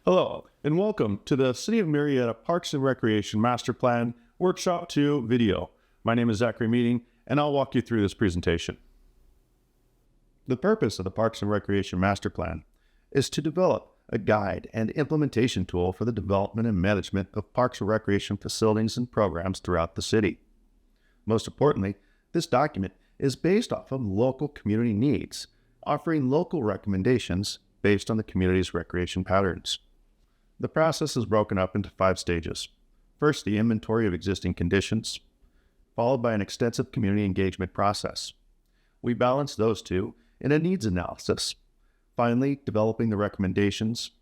Hello, and welcome to the City of Murrieta Parks and Recreation Master Plan Workshop 2 video. My name is Zachary Meeting, and I'll walk you through this presentation. The purpose of the Parks and Recreation Master Plan is to develop a guide and implementation tool for the development and management of parks and recreation facilities and programs throughout the city. Most importantly, this document is based off of local community needs, offering local recommendations based on the community's recreation patterns. The process is broken up into 5 stages. First, the inventory of existing conditions, followed by an extensive community engagement process. We balance those two in a needs analysis. Finally, developing the recommendations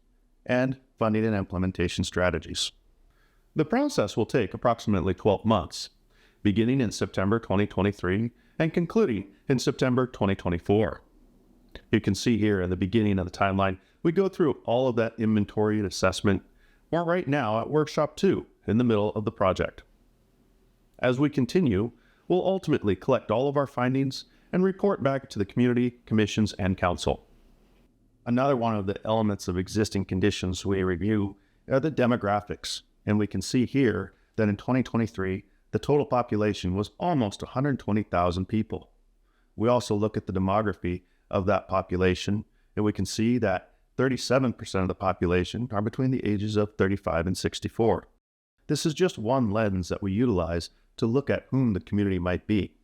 and funding and implementation strategies. The process will take approximately 12 months, beginning in September 2023 and concluding in September 2024. You can see here in the beginning of the timeline, we go through all of that inventory and assessment. We're right now at Workshop 2 in the middle of the project. As we continue, we'll ultimately collect all of our findings and report back to the community, commissions, and council. Another one of the elements of existing conditions we review are the demographics, and we can see here that in 2023, the total population was almost 120,000 people. We also look at the demography of that population, and we can see that 37% of the population are between the ages of 35 and 64. This is just one lens that we utilize to look at whom the community might be.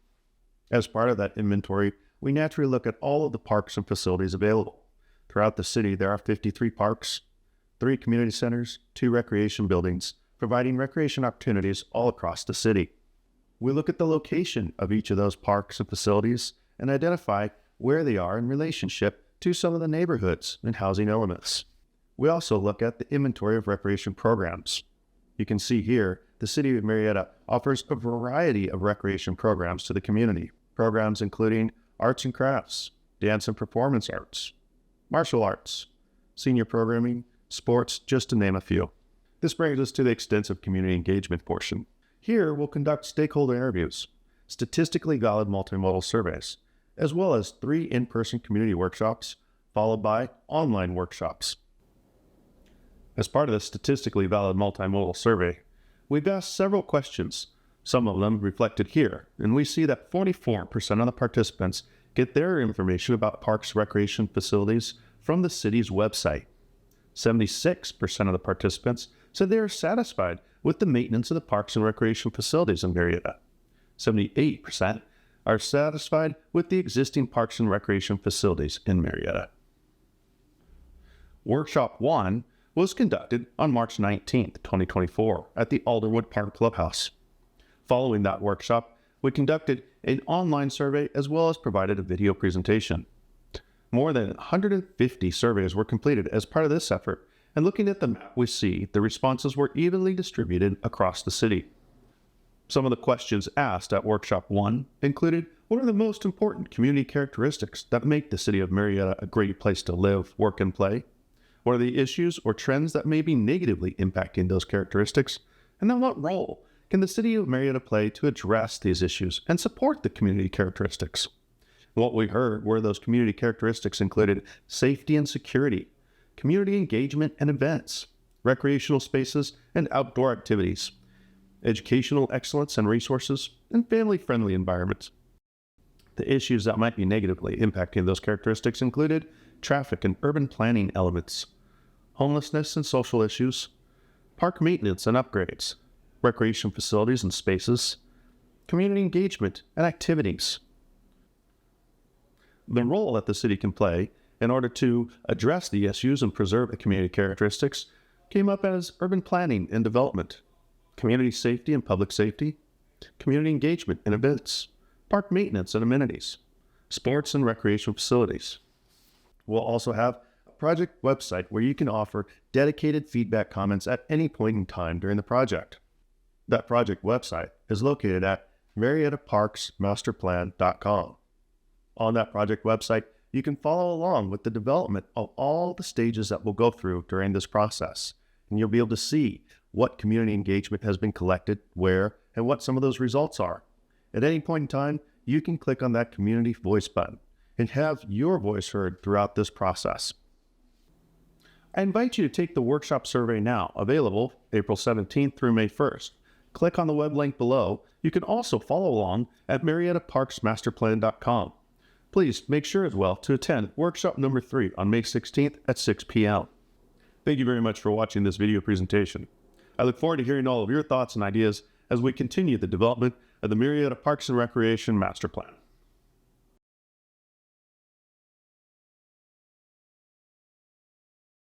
As part of that inventory, we naturally look at all of the parks and facilities available. Throughout the city, there are 53 parks, 3 community centers, 2 recreation buildings, providing recreation opportunities all across the city. We look at the location of each of those parks and facilities and identify where they are in relationship to some of the neighborhoods and housing elements. We also look at the inventory of recreation programs. You can see here, the City of Murrieta offers a variety of recreation programs to the community. Programs including arts and crafts, dance and performance arts, martial arts, senior programming, sports, just to name a few. This brings us to the extensive community engagement portion. Here, we'll conduct stakeholder interviews, statistically valid multimodal surveys, as well as 3 in-person community workshops, followed by online workshops. As part of the statistically valid multimodal survey, we've asked several questions, some of them reflected here, and we see that 44% of the participants get their information about parks recreation facilities from the city's website. 76% of the participants said they are satisfied with the maintenance of the parks and recreation facilities in Murrieta. 78% are satisfied with the existing parks and recreation facilities in Murrieta. Workshop 1 was conducted on March 19, 2024 at the Alderwood Park Clubhouse. Following that workshop, we conducted an online survey as well as provided a video presentation. More than 150 surveys were completed as part of this effort, and looking at the map, we see the responses were evenly distributed across the city. Some of the questions asked at Workshop 1 included, what are the most important community characteristics that make the City of Murrieta a great place to live, work, and play? What are the issues or trends that may be negatively impacting those characteristics? And then what role can the City of Murrieta play to address these issues and support the community characteristics? What we heard were those community characteristics included safety and security, community engagement and events, recreational spaces and outdoor activities, educational excellence and resources, and family-friendly environments. The issues that might be negatively impacting those characteristics included traffic and urban planning elements, homelessness and social issues, park maintenance and upgrades, recreation facilities and spaces, community engagement and activities. The role that the city can play in order to address the issues and preserve the community characteristics came up as urban planning and development, community safety and public safety, community engagement and events, park maintenance and amenities, sports and recreation facilities. We'll also have a project website where you can offer dedicated feedback comments at any point in time during the project. That project website is located at murrietaparksmasterplan.com. On that project website, you can follow along with the development of all the stages that we'll go through during this process, and you'll be able to see what community engagement has been collected, where, and what some of those results are. At any point in time, you can click on that community voice button and have your voice heard throughout this process. I invite you to take the workshop survey now, available April 17th through May 1st. Click on the web link below. You can also follow along at MurrietaParksMasterplan.com. Please make sure as well to attend workshop number 3 on May 16th at 6 p.m. Thank you very much for watching this video presentation. I look forward to hearing all of your thoughts and ideas as we continue the development of the Murrieta Parks and Recreation Master Plan.